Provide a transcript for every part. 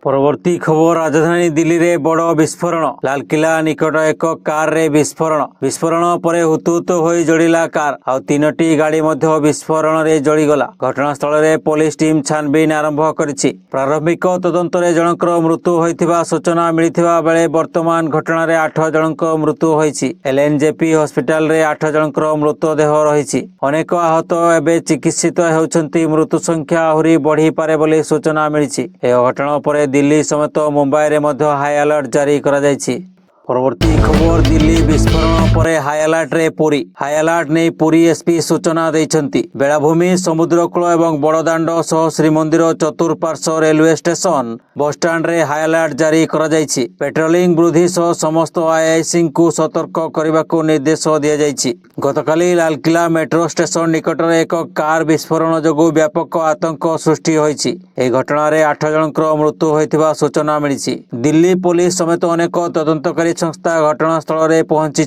परवर्ती खबर राजधानी दिल्ली रे बड़ विस्फोरण लालकिला निकट एक कार रे विस्फोरण पर हुतुहुतु होई जड़िला कार आ तीनोटी गाड़ी मध्य विस्फोरण रे जड़ीगला। घटनास्थल रे पुलिस टीम छानबीन आरंभ करिछि। प्रारंभिक तदंत रे जनकर मृत्यु होइथिबा सूचना मिलिथिबा बेले वर्तमान घटना रे 8 जनक मृत्यु होइछि। एलएनजेपी हॉस्पिटल रे 8 जनकर मृतदेह रहिछि। अनेक आहत एबे चिकित्सित हेउछन्ति। मृत्यु संख्या आहुरी बढ़ी पारे बोली सूचना मिलिछि। ए घटना पर दिल्ली समेत मुंबई रे मध्य हाई अलर्ट जारी करा जायछि। परवर्ती खबर दिल्ली विस्फोरण पर हाई अलर्ट रे पुरी। हाई अलर्ट नहीं पुरी एसपी सूचना देइछन्ति। बेलाभूमि समुद्रकूल एवं बड़दाण्ड सह श्रीमंदिर चतुर्पार्श्व रेलवे स्टेशन बस स्टैंड रे हाई अलर्ट जारी करा जायछि। पेट्रोलिंग वृद्धि सह समस्त आईआईसी को सतर्क करबाको निर्देश दिया जायछि। गतकाली लालकिला मेट्रो स्टेशन निकट रे एक कार विस्फोरण जोगु व्यापक आतंक सृष्टि होइछि। ए घटना रे 8 जनकर मृत्यु होइथिबा सूचना मिलिछि। दिल्ली पुलिस समेत अनेक तदंतकारी संस्था घटनास्थल रे पहुंची।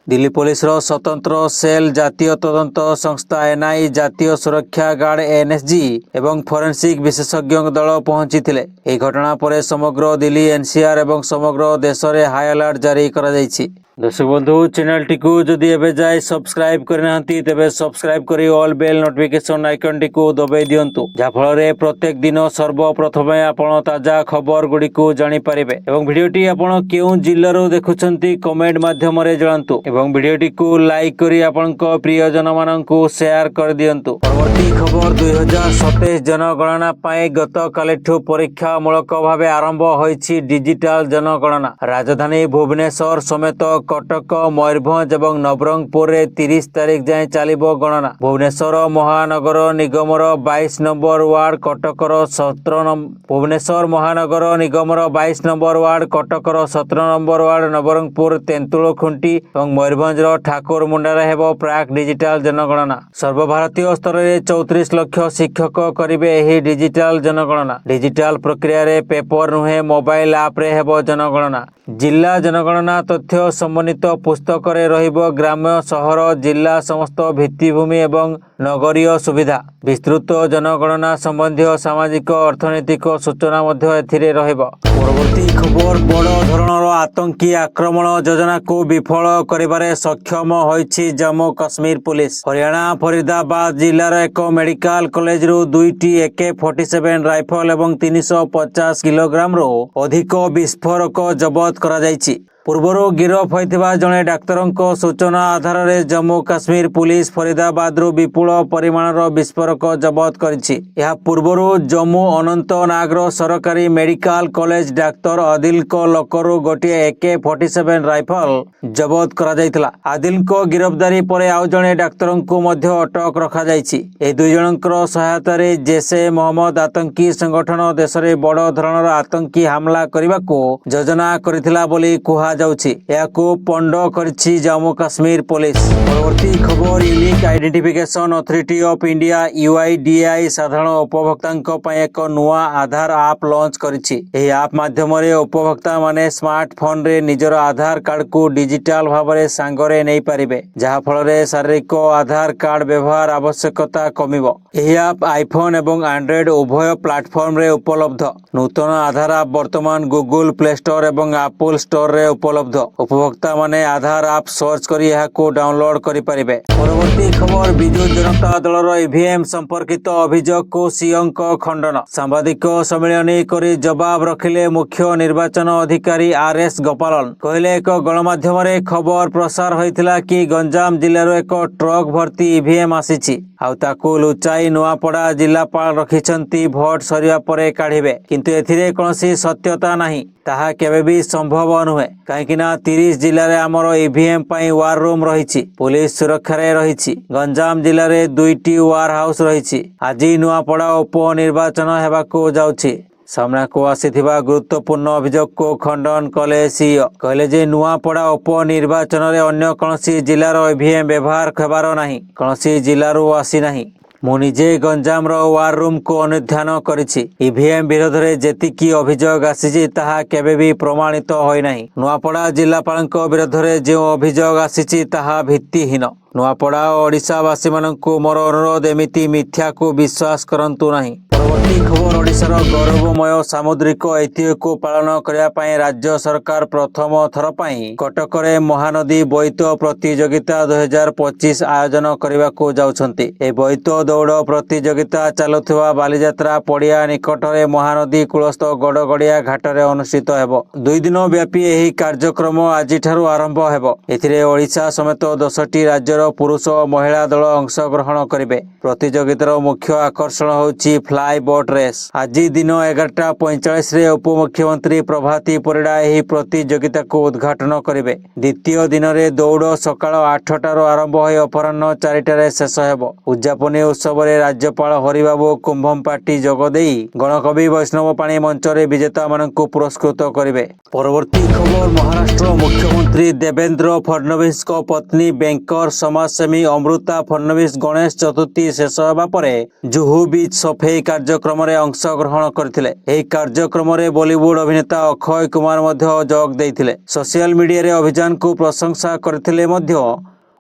दिल्ली पुलिस रो स्वतंत्र सेल, जातीय तदंत संस्था एनआई, जातीय सुरक्षा गार्ड एनएसजी एवं फोरेंसिक विशेषज्ञ दल पहुंची थिले। ए घटना पर समग्र दिल्ली एनसीआर एवं समग्र देश रे हाई अलर्ट जारी करा जायछि। दर्शक बंधु चैनल टी को जदि एबे जाय सब्सक्राइब करनांती तेबे सब्सक्राइब करी ऑल बेल नोटिफिकेशन आइकन टी को दबाई दियंतु, जा फल रे प्रत्येक दिन सर्वप्रथमे आपण ताजा खबर गुडी को जानि परिबे। एवं वीडियो टी आपण केउ जिल्ला रो देखुछंती कमेंट माध्यम रे जणांतु एवं वीडियो टी को लाइक करी आपनक प्रियजन माननकु शेयर कर दियंतु। परवर्ती खबर 2027 जनगणना पाए गत कालेठु परीक्षा मूलक भावे आरंभ होईछि डिजिटल जनगणना। राजधानी भुवनेश्वर समेत कटक, मयूरभंज एवं नवरंगपुर रे 30 तारीख जाए चलिबो गणना। भुवनेश्वर महानगर निगमर 22 नंबर वार्ड, कटकर 17 भुवनेश्वर महानगर निगमर 22 नंबर वार्ड, कटकर 17 नंबर वार्ड, नवरंगपुर तेंतुल खुंटी एवं मयूरभंजर ठाकुर मुंडारे हेबो प्राक डिजिटल जनगणना। सर्वभारतीय स्तर रे 34 लाख शिक्षक करिवे एही डिजिटल जनगणना। डिजिटल प्रक्रिया रे पेपर नुहे मोबाइल ऐप रे हेबो जनगणना। जिला जनगणना तथ्य समन्वित पुस्तक रे रहिबो ग्राम्य, सहर, जिला समस्त भित्तिभूमि एवं नगरीय सुविधा। विस्तृत जनगणना संबंधी सामाजिक अर्थनैतिक सूचना मध्य एथिरे रहिबो। परवर्ती खबर बड़ धरणर आतंकी आक्रमण योजना को विफल करिबारे सक्षम होइछि जम्मू काश्मीर पुलिस। हरियाणा फरीदाबाद जिल्लार एक मेडिकल कॉलेज रु 2टी AK-47 राइफल एवं 350 किलोग्राम रो अधिक विस्फोरक जबत करा जायछि। पूर्वर गिरफ होइथिबा जणे डाक्तरक सूचना आधार रे जम्मू काश्मीर पुलिस फरीदाबाद रु विपुल परिमाणर विस्फोरक जबत करिछि। यह पूर्वर जम्मू अनंतनाग रो सरकारी मेडिकल कॉलेज डाक्तर आदिल को लकरु गोटे AK-47 राइफल जबत करा जायतिला। आदिल को गिरफ्तारी परे आउ जणे डाक्तरक मध्य अटक रखा जायछि। ए दुई जनकर सहायता रे जैसे मोहम्मद आतंकी संगठन देश रे बड़ धरणर आतंकी हमला करबाको योजना करिथिला बोली कुहा जाउछि। याको पंड करछि जम्मू काश्मीर पुलिस। परवर्ती खबर unique identification authority of India UIDAI साधारण उपभोक्तांक पय एक नुआ आधार ऐप लॉन्च करिछि। एही ऐप माध्यम रे उपभोक्ता माने स्मार्टफोन रे निजर आधार कार्ड को डिजिटल भाबरे सांगरे नै परिबे, जहा फल रे शारीरिक आधार कार्ड व्यवहार आवश्यकता कमिबो। एही ऐप आईफोन एवं एंड्रॉइड उभय प्लेटफॉर्म रे उपलब्ध। नूतन आधार ऐप वर्तमान गूगल प्ले स्टोर एवं एप्पल स्टोर रे उपलब्ध। उपभोक्ता माने आधार ऐप सर्च करी को डाउनलोड करि परिबे। परवर्ती खबर विजु जनता दलर ईवीएम संपर्कित अभियोग को सीएम को खंडन। सांबादिक सम्मेलन करी जवाब रखिले मुख्य निर्वाचन अधिकारी RS गोपालन। कहले एक गणमाध्यम रे खबर प्रसार होइतिला कि गंजाम जिल्लार एक ट्रक भर्ती ईवीएम आसीछि आउ ताकू लुचाई नुआपड़ा जिल्लापाल रखिछंती भोट सरिया परे काढिबे, किंतु एथिरे कोनोसी सत्यता नाही। ताहा केबे भी संभव नुहे, काहेकिना 30 जिल्ला रे हमर ईवीएम पई वार रूम रहिछि, पुलिस सुरक्षा रे रहिछि। गंजाम जिल्ला रे 2टी वार हाउस रहिछि। आजि नुआपड़ा उपनिर्वाचन हेबाको जाउछि। सामना को आसीथिबा गुरुत्वपूर्ण अभियोग को खंडन कले सीईओ। कहले जे नुआपड़ा उपनिर्वाचन रे अन्य कोनोसी जिल्लार ईवीएम व्यवहार हेबार नाही, कोनोसी जिल्लारू आसी नाही। मु निजे गंजाम रो वार रूम को अनुध्यान करिछि। ईवीएम विरोध रे जेतिकी अभियोग आसीछि ताहा केबे भी प्रमाणित होय नाही। नुआपड़ा जिल्लापालक विरोध रे जे अभियोग आसीछि ताहा भित्तिहीन। नुआपड़ा ओडिशावासी माननकु मोर अनुरोध एमिति मिथ्या को विश्वास करंतु नाही। ପରବର୍ତ୍ତୀ ଖବର ଓଡ଼ିଶାର ଗୌରବମୟ ସାମୁଦ୍ରିକ ଐତିହ୍ୟକୁ ପାଳନ କରିବା ପାଇଁ ରାଜ୍ୟ ସରକାର ପ୍ରଥମ ଥର ପାଇଁ କଟକରେ ମହାନଦୀ ବୋଇତ ପ୍ରତିଯୋଗିତା 2025 ଆୟୋଜନ କରିବାକୁ ଯାଉଛନ୍ତି। ଏହି ବୋଇତ ଦୌଡ଼ ପ୍ରତିଯୋଗିତା ଚାଲୁଥିବା ବାଲିଯାତ୍ରା ପଡ଼ିଆ ନିକଟରେ ମହାନଦୀ କୂଳସ୍ଥ ଗଡ଼ଗଡ଼ିଆ ଘାଟରେ ଅନୁଷ୍ଠିତ ହେବ। 2 ଦିନ ବ୍ୟାପୀ ଏହି କାର୍ଯ୍ୟକ୍ରମ ଆଜିଠାରୁ ଆରମ୍ଭ ହେବ। ଏଥିରେ ଓଡ଼ିଶା ସମେତ 10ଟି ରାଜ୍ୟର ପୁରୁଷ ଓ ମହିଳା ଦଳ ଅଂଶଗ୍ରହଣ କରିବେ। ପ୍ରତିଯୋଗିତାର ମୁଖ୍ୟ ଆକର୍ଷଣ ହେଉଛି ଫ୍ଲାଏ ବୋଟ୍ ରେସ୍। ଆଜି ଦିନ 11:45ରେ ଉପମୁଖ୍ୟମନ୍ତ୍ରୀ ପ୍ରଭାତୀ ପରିଡ଼ା ଏହି ପ୍ରତିଯୋଗିତାକୁ ଉଦ୍ଘାଟନ କରିବେ। ଦ୍ୱିତୀୟ ଦିନରେ ଦୌଡ଼ ସକାଳ 8ଟାରୁ ଆରମ୍ଭ ହୋଇ ଅପରାହ୍ନ 4ଟାରେ ଶେଷ ହେବ। ଉଦ୍ଯାପନୀ ଉତ୍ସବରେ ରାଜ୍ୟପାଳ ହରିବାବୁ କୁମ୍ଭମପାଟି ଯୋଗଦେଇ ଗଣକବି ବୈଷ୍ଣବ ପାଣି ମଞ୍ଚରେ ବିଜେତାମାନଙ୍କୁ ପୁରସ୍କୃତ କରିବେ। ପରବର୍ତ୍ତୀ ଖବର ମହାରାଷ୍ଟ୍ର ମୁଖ୍ୟମନ୍ତ୍ରୀ ଦେବେନ୍ଦ୍ର ଫଡନବିସଙ୍କ ପତ୍ନୀ ବ୍ୟାଙ୍କର ସମାଜସେବୀ ଅମୃତା ଫଡନବିସ ଗଣେଶ ଚତୁର୍ଥୀ ଶେଷ ହେବା ପରେ ଜୁହୁ ବିଚ୍ ସଫେଇ କାର୍ଯ୍ୟକ୍ରମରେ ଅଂଶଗ୍ରହଣ କରିଥିଲେ। ଏହି କାର୍ଯ୍ୟକ୍ରମରେ ବଲିଉଡ୍ ଅଭିନେତା ଅକ୍ଷୟ କୁମାର ମଧ୍ୟ ଯୋଗ ଦେଇଥିଲେ। ସୋସିଆଲ ମିଡିଆରେ ଅଭିଯାନକୁ ପ୍ରଶଂସା କରିଥିଲେ ମଧ୍ୟ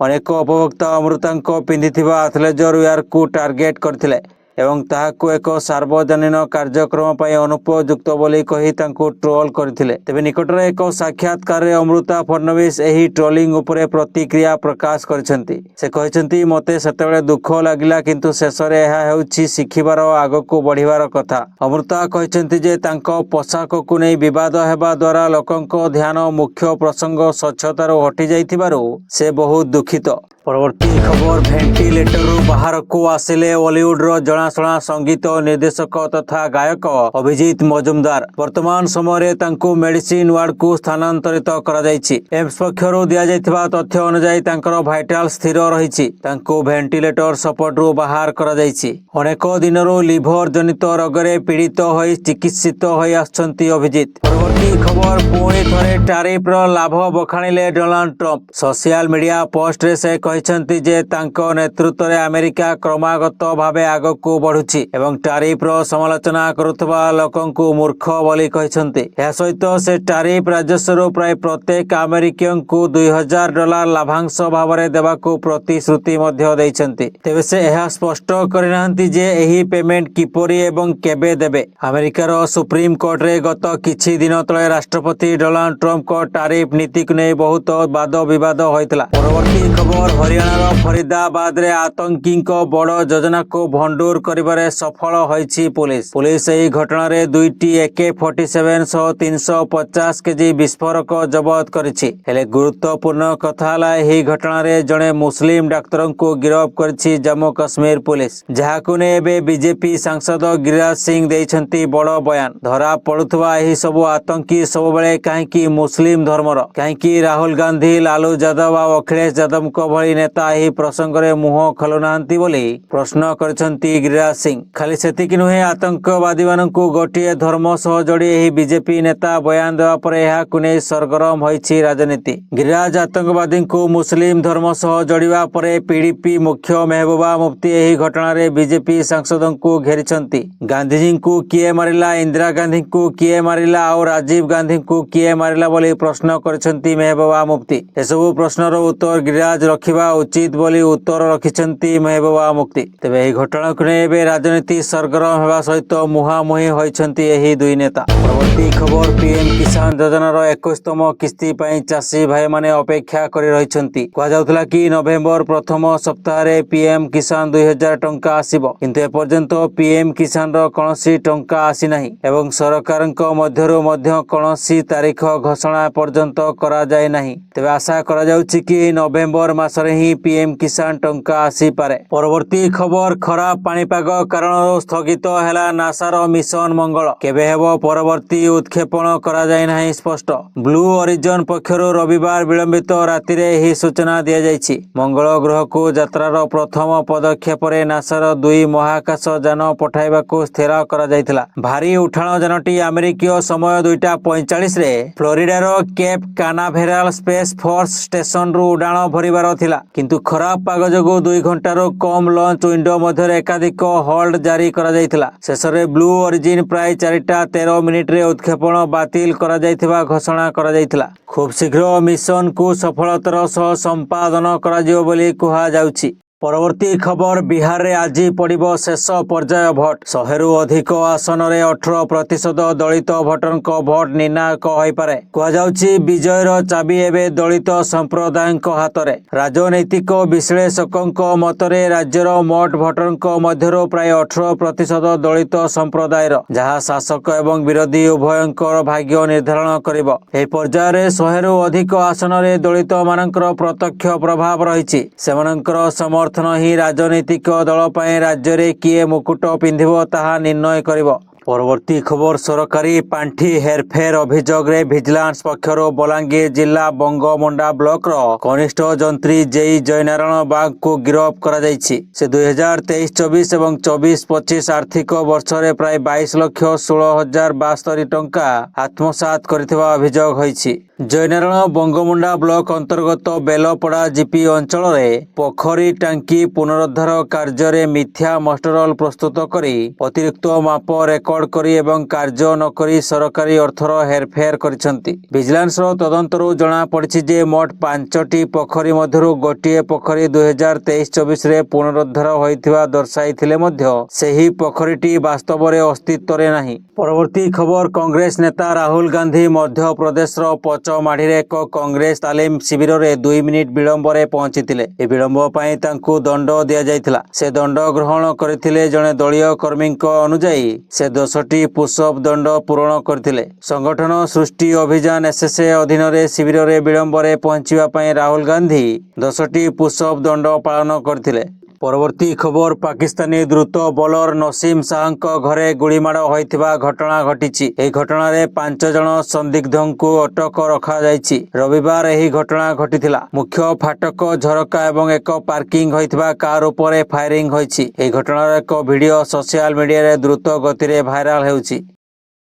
ଅନେକ ଉପଭୋକ୍ତା ଅମୃତାଙ୍କ ପିନ୍ଧିଥିବା ଆଥଲେଜର ୱେୟାରକୁ ଟାର୍ଗେଟ କରିଥିଲେ ଏବଂ ତାହାକୁ ଏକ ସାର୍ବଜନୀନ କାର୍ଯ୍ୟକ୍ରମ ପାଇଁ ଅନୁପଯୁକ୍ତ ବୋଲି କହି ତାଙ୍କୁ ଟ୍ରୋଲ କରିଥିଲେ। ତେବେ ନିକଟରେ ଏକ ସାକ୍ଷାତକାରରେ ଅମୃତା ଫଡନବିସ ଏହି ଟ୍ରୋଲିଂ ଉପରେ ପ୍ରତିକ୍ରିୟା ପ୍ରକାଶ କରିଛନ୍ତି। ସେ କହିଛନ୍ତି, ମୋତେ ସେତେବେଳେ ଦୁଃଖ ଲାଗିଲା, କିନ୍ତୁ ଶେଷରେ ଏହା ହେଉଛି ଶିଖିବାର ଓ ଆଗକୁ ବଢ଼ିବାର କଥା। ଅମୃତା କହିଛନ୍ତି ଯେ ତାଙ୍କ ପୋଷାକକୁ ନେଇ ବିବାଦ ହେବା ଦ୍ୱାରା ଲୋକଙ୍କ ଧ୍ୟାନ ମୁଖ୍ୟ ପ୍ରସଙ୍ଗ ସ୍ୱଚ୍ଛତାରୁ ହଟିଯାଇଥିବାରୁ ସେ ବହୁତ ଦୁଃଖିତ। ପରବର୍ତ୍ତୀ ଖବର ଭେଣ୍ଟିଲେଟରରୁ ବାହାରକୁ ଆସିଲେ ବଲିଉଡର ଜଣାଶୁଣା ସଙ୍ଗୀତ ନିର୍ଦ୍ଦେଶକ ତଥା ଗାୟକ ଅଭିଜିତ ମଜୁମଦାର। ବର୍ତ୍ତମାନ ସମୟରେ ତାଙ୍କୁ ମେଡିସିନ ୱାର୍ଡକୁ ସ୍ଥାନାନ୍ତରିତ କରାଯାଇଛି। ଏମ୍ସ ପକ୍ଷରୁ ଦିଆଯାଇଥିବା ତଥ୍ୟ ଅନୁଯାୟୀ ତାଙ୍କର ଭାଇଟାଲ ସ୍ଥିର ରହିଛି। ତାଙ୍କୁ ଭେଣ୍ଟିଲେଟର ସପୋର୍ଟରୁ ବାହାର କରାଯାଇଛି। ଅନେକ ଦିନରୁ ଲିଭର ଜନିତ ରୋଗରେ ପୀଡ଼ିତ ହୋଇ ଚିକିତ୍ସିତ ହୋଇ ଆସୁଛନ୍ତି ଅଭିଜିତ। ପରବର୍ତ୍ତୀ ଖବର ପୁଣି ଥରେ ଟାରିଫର ଲାଭ ବଖାଣିଲେ ଡୋନାଲ୍ଡ ଟ୍ରମ୍ପ। ସୋସିଆଲ ମିଡିଆ ପୋଷ୍ଟରେ ସେ କହିଛନ୍ତି ଯେ ତାଙ୍କ ନେତୃତ୍ୱରେ ଆମେରିକା କ୍ରମାଗତ ଭାବେ ଆଗକୁ ବଢୁଛି ଏବଂ ଟାରିଫର ସମାଲୋଚନା କରୁଥିବା ଲୋକଙ୍କୁ ମୂର୍ଖ ବୋଲି କହିଛନ୍ତି। ଏହା ସହିତ ସେ ଟାରିଫ ରାଜସ୍ୱରୁ ପ୍ରାୟ ପ୍ରତ୍ୟେକ ଆମେରିକୀୟଙ୍କୁ $2,000 ଲାଭାଂଶ ଭାବରେ ଦେବାକୁ ପ୍ରତିଶ୍ରୁତି ମଧ୍ୟ ଦେଇଛନ୍ତି। ତେବେ ସେ ଏହା ସ୍ପଷ୍ଟ କରିନାହାନ୍ତି ଯେ ଏହି ପେମେଣ୍ଟ କିପରି ଏବଂ କେବେ ଦେବେ। ଆମେରିକାର ସୁପ୍ରିମକୋର୍ଟରେ ଗତ କିଛି ଦିନ ତଳେ ରାଷ୍ଟ୍ରପତି ଡୋନାଲ୍ଡ ଟ୍ରମ୍ପଙ୍କ ଟାରିଫ ନୀତିକୁ ନେଇ ବହୁତ ବାଦ ବିବାଦ ହୋଇଥିଲା। ପରବର୍ତ୍ତୀ ଖବର ହରିୟାଣାର ଫରିଦାବାଦରେ ଆତଙ୍କୀଙ୍କ ବଡ଼ ଯୋଜନାକୁ ଭଣ୍ଡୁର କରିବାରେ ସଫଳ ହୋଇଛି ପୁଲିସ। ପୁଲିସ ଏହି ଘଟଣାରେ 2ଟି AK-47 ସହ 350 କେଜି ବିସ୍ଫୋରକ ଜବତ କରିଛି। ହେଲେ ଗୁରୁତ୍ୱପୂର୍ଣ୍ଣ କଥା ହେଲା ଏହି ଘଟଣାରେ ଜଣେ ମୁସଲିମ ଡାକ୍ତରଙ୍କୁ ଗିରଫ କରିଛି ଜାମ୍ମୁ କାଶ୍ମୀର ପୁଲିସ। ଯାହାକୁ ନେଇ ଏବେ ବିଜେପି ସାଂସଦ ଗିରିରାଜ ସିଂ ଦେଇଛନ୍ତି ବଡ଼ ବୟାନ। ଧରା ପଡୁଥିବା ଏହି ସବୁ ଆତଙ୍କୀ ସବୁବେଳେ କାହିଁକି ମୁସଲିମ ଧର୍ମର? କାହିଁକି ରାହୁଲ ଗାନ୍ଧୀ, ଲାଲୁ ଯାଦବ ଆଉ ଅଖିଳେଶ ଯାଦବଙ୍କ ଭଳି ନେତା ଏହି ପ୍ରସଙ୍ଗରେ ମୁହଁ ଖୋଲୁନାହାନ୍ତି ବୋଲି ପ୍ରଶ୍ନ କରିଛନ୍ତି ଗିରିରାଜ ସିଂ। ଖାଲି ସେତିକି ନୁହେଁ, ଆତଙ୍କବାଦୀମାନଙ୍କୁ ଗୋଟିଏ ଧର୍ମ ସହ ଯୋଡ଼ି ଏହି ବିଜେପି ନେତା ବୟାନ ଦେବା ପରେ ଏହାକୁ ନେଇ ସରଗରମ ହୋଇଛି ରାଜନୀତି। ଗିରିରାଜ ଆତଙ୍କବାଦୀଙ୍କୁ ମୁସଲିମ ଧର୍ମ ସହ ଯୋଡ଼ିବା ପରେ ପିଡିପି ମୁଖ୍ୟ ମେହବୁବା ମୁଫ୍ତି ଏହି ଘଟଣାରେ ବିଜେପି ସାଂସଦଙ୍କୁ ଘେରିଛନ୍ତି। ଗାନ୍ଧିଜୀଙ୍କୁ କିଏ ମାରିଲା, ଇନ୍ଦିରା ଗାନ୍ଧୀଙ୍କୁ କିଏ ମାରିଲା ଆଉ ରାଜୀବ ଗାନ୍ଧୀଙ୍କୁ କିଏ ମାରିଲା ବୋଲି ପ୍ରଶ୍ନ କରିଛନ୍ତି ମେହବୁବା ମୁଫ୍ତି। ଏସବୁ ପ୍ରଶ୍ନର ଉତ୍ତର ଗିରିରାଜ ରଖିବା ଉଚିତ ବୋଲି ଉତ୍ତର ରଖିଛନ୍ତି ମେହବୁବା ମୁଫ୍ତି। ତେବେ ଏହି ଘଟଣାକୁ ନେଇ ଏବେ ରାଜନୀତି ସରଗରମ ହେବା ସହିତ ମୁହାଁମୁହିଁ ହୋଇଛନ୍ତି ଏହି ଦୁଇ ନେତା। ପରବର୍ତ୍ତୀ ଖବର ପିଏମ କିଷାନ ଯୋଜନାର 21ତମ କିସ୍ତି ପାଇଁ ଚାଷୀ ଭାଇମାନେ ଅପେକ୍ଷା କରି ରହିଛନ୍ତି। କୁହାଯାଉଥିଲା କି ନଭେମ୍ବର ପ୍ରଥମ ସପ୍ତାହରେ ପିଏମ କିଷାନ 2000 ଟଙ୍କା ଆସିବ, କିନ୍ତୁ ଏପର୍ଯ୍ୟନ୍ତ ପିଏମ କିଷାନର କୌଣସି ଟଙ୍କା ଆସିନାହିଁ ଏବଂ ସରକାରଙ୍କ ମଧ୍ୟରୁ ମଧ୍ୟ କୌଣସି ତାରିଖ ଘୋଷଣା ପର୍ଯ୍ୟନ୍ତ କରାଯାଇ ନାହିଁ। ତେବେ ଆଶା କରାଯାଉଛି କି ନଭେମ୍ବର ମାସରେ ହିଁ ପିଏମ କିଷାନ ଟଙ୍କା ଆସିପାରେ। ପରବର୍ତ୍ତୀ ଖବର ଖରାପ ପାଣିପାଗ କାରଣରୁ ସ୍ଥଗିତ ହେଲା ନାସାର ମିଶନ ମଙ୍ଗଳ। କେବେ ହେବ ପରବର୍ତ୍ତୀ ଉତ୍କ୍ଷେପଣ କରାଯାଇ ନାହିଁ ସ୍ପଷ୍ଟ। ବ୍ଲୁ ଅରିଜିନ ପକ୍ଷରୁ ରବିବାର ବିଳମ୍ବିତ ରାତିରେ ଏହି ସୂଚନା ଦିଆଯାଇଛି। ମଙ୍ଗଳ ଗ୍ରହକୁ ଯାତ୍ରାର ପ୍ରଥମ ପଦକ୍ଷେପରେ ନାସାର 2 ମହାକାଶ ଯାନ ପଠାଇବାକୁ ସ୍ଥିର କରାଯାଇଥିଲା। ଭାରୀ ଉଠାଣ ଯାନଟି ଆମେରିକୀୟ ସମୟ 2:45ରେ ଫ୍ଲୋରିଡାର କେପ୍ କାନାଭେରାଲ ସ୍ପେସ୍ ଫୋର୍ସ ଷ୍ଟେସନରୁ ଉଡ଼ାଣ ଭରିବାର ଥିଲା, କିନ୍ତୁ ଖରାପ ପାଗ ଯୋଗୁଁ 2 ଘଣ୍ଟାରୁ କମ୍ ଲଞ୍ଚ ୱିଣ୍ଡୋ ମଧ୍ୟରେ ଏକାଧିକ ହୋଲ୍ଡ ଜାରି କରାଯାଇଥିଲା। ଶେଷରେ ବ୍ଲୁ ଅରିଜିନ ପ୍ରାୟ 4:13ରେ ଉତ୍କ୍ଷେପଣ ବାତିଲ କରାଯାଇଥିବା ଘୋଷଣା କରାଯାଇଥିଲା। ଖୁବ୍ ଶୀଘ୍ର ମିଶନକୁ ସଫଳତାର ସହ ସମ୍ପାଦନ କରାଯିବ ବୋଲି କୁହାଯାଉଛି। ପରବର୍ତ୍ତୀ ଖବର ବିହାରରେ ଆଜି ପଡ଼ିବ ଶେଷ ପର୍ଯ୍ୟାୟ ଭୋଟ। 100ରୁ ଅଧିକ ଆସନରେ 18% ଦଳିତ ଭୋଟରଙ୍କ ଭୋଟ ନିର୍ଣ୍ଣାୟକ ହୋଇପାରେ। କୁହାଯାଉଛି ବିଜୟର ଚାବି ଏବେ ଦଳିତ ସମ୍ପ୍ରଦାୟଙ୍କ ହାତରେ। ରାଜନୈତିକ ବିଶ୍ଳେଷକଙ୍କ ମତରେ ରାଜ୍ୟର ମୋଟ ଭୋଟରଙ୍କ ମଧ୍ୟରୁ ପ୍ରାୟ 18% ଦଳିତ ସମ୍ପ୍ରଦାୟର, ଯାହା ଶାସକ ଏବଂ ବିରୋଧୀ ଉଭୟଙ୍କର ଭାଗ୍ୟ ନିର୍ଦ୍ଧାରଣ କରିବ। ଏହି ପର୍ଯ୍ୟାୟରେ 100ରୁ ଅଧିକ ଆସନରେ ଦଳିତମାନଙ୍କର ପ୍ରତ୍ୟକ୍ଷ ପ୍ରଭାବ ରହିଛି। ସେମାନଙ୍କର ସମର୍ଥନ ହିଁ ରାଜନୈତିକ ଦଳ ପାଇଁ ରାଜ୍ୟରେ କିଏ ମୁକୁଟ ପିନ୍ଧିବ ତାହା ନିର୍ଣ୍ଣୟ କରିବ। ପରବର୍ତ୍ତୀ ଖବର ସରକାରୀ ପାଣ୍ଠି ହେରଫେର ଅଭିଯୋଗରେ ଭିଜିଲାନ୍ସ ପକ୍ଷରୁ ବଲାଙ୍ଗୀର ଜିଲ୍ଲା ବଙ୍ଗମୁଣ୍ଡା ବ୍ଲକର କନିଷ୍ଠ ଯନ୍ତ୍ରୀ ଜେଇ ଜୟନାରାୟଣ ବାଗଙ୍କୁ ଗିରଫ କରାଯାଇଛି। ସେ 2023-24 ଏବଂ 24-25 ଆର୍ଥିକ ବର୍ଷରେ ପ୍ରାୟ 22,16,072 ଟଙ୍କା ଆତ୍ମସାତ କରିଥିବା ଅଭିଯୋଗ ହୋଇଛି। ଜୟନାରାୟଣ ବଙ୍ଗମୁଣ୍ଡା ବ୍ଲକ ଅନ୍ତର୍ଗତ ବେଲପଡ଼ା ଜିପି ଅଞ୍ଚଳରେ ପୋଖରୀ ଟାଙ୍କି ପୁନରୁଦ୍ଧାର କାର୍ଯ୍ୟରେ ମିଥ୍ୟା ମଷ୍ଟରଲ ପ୍ରସ୍ତୁତ କରି ଅତିରିକ୍ତ ମାପ ରେକର୍ଡ କରି ଏବଂ କାର୍ଯ୍ୟ ନକରି ସରକାରୀ ଅର୍ଥର ହେରଫେର କରିଛନ୍ତି। ଭିଜିଲାନ୍ସର ତଦନ୍ତରୁ ଜଣାପଡ଼ିଛି ଯେ ମୋଟ 5ଟି ପୋଖରୀ ମଧ୍ୟରୁ ଗୋଟିଏ ପୋଖରୀ 2023-24ରେ ପୁନରୁଦ୍ଧାର ହୋଇଥିବା ଦର୍ଶାଇଥିଲେ ମଧ୍ୟ ସେହି ପୋଖରୀଟି ବାସ୍ତବରେ ଅସ୍ତିତ୍ୱରେ ନାହିଁ। ପରବର୍ତ୍ତୀ ଖବର କଂଗ୍ରେସ ନେତା ରାହୁଲ ଗାନ୍ଧୀ ମଧ୍ୟପ୍ରଦେଶର ପଚମାଢ଼ିରେ ଏକ କଂଗ୍ରେସ ତାଲିମ ଶିବିରରେ 2 ମିନିଟ୍ ବିଳମ୍ବରେ ପହଞ୍ଚିଥିଲେ। ଏହି ବିଳମ୍ବ ପାଇଁ ତାଙ୍କୁ ଦଣ୍ଡ ଦିଆଯାଇଥିଲା। ସେ ଦଣ୍ଡ ଗ୍ରହଣ କରିଥିଲେ। ଜଣେ ଦଳୀୟ କର୍ମୀଙ୍କ ଅନୁଯାୟୀ ସେ 10ଟି ପୁଷଅପ୍ ଦଣ୍ଡ ପୂରଣ କରିଥିଲେ। ସଂଗଠନ ସୃଷ୍ଟି ଅଭିଯାନ ଏସ୍ଏସ୍ଏ ଅଧୀନରେ ଶିବିରରେ ବିଳମ୍ବରେ ପହଞ୍ଚିବା ପାଇଁ ରାହୁଲ ଗାନ୍ଧୀ 10ଟି ପୁଷଅପ୍ ଦଣ୍ଡ ପାଳନ କରିଥିଲେ। ପରବର୍ତ୍ତୀ ଖବର ପାକିସ୍ତାନୀ ଦ୍ରୁତ ବୋଲର ନସିମ ଶାହଙ୍କ ଘରେ ଗୁଳିମାଡ଼ ହୋଇଥିବା ଘଟଣା ଘଟିଛି। ଏହି ଘଟଣାରେ 5 ଜଣ ସନ୍ଦିଗ୍ଧଙ୍କୁ ଅଟକ ରଖାଯାଇଛି। ରବିବାର ଏହି ଘଟଣା ଘଟିଥିଲା। ମୁଖ୍ୟ ଫାଟକ, ଝରକା ଏବଂ ଏକ ପାର୍କିଂ ହୋଇଥିବା କାର ଉପରେ ଫାୟାରିଂ ହୋଇଛି। ଏହି ଘଟଣାର ଏକ ଭିଡିଓ ସୋସିଆଲ ମିଡିଆରେ ଦ୍ରୁତ ଗତିରେ ଭାଇରାଲ ହେଉଛି।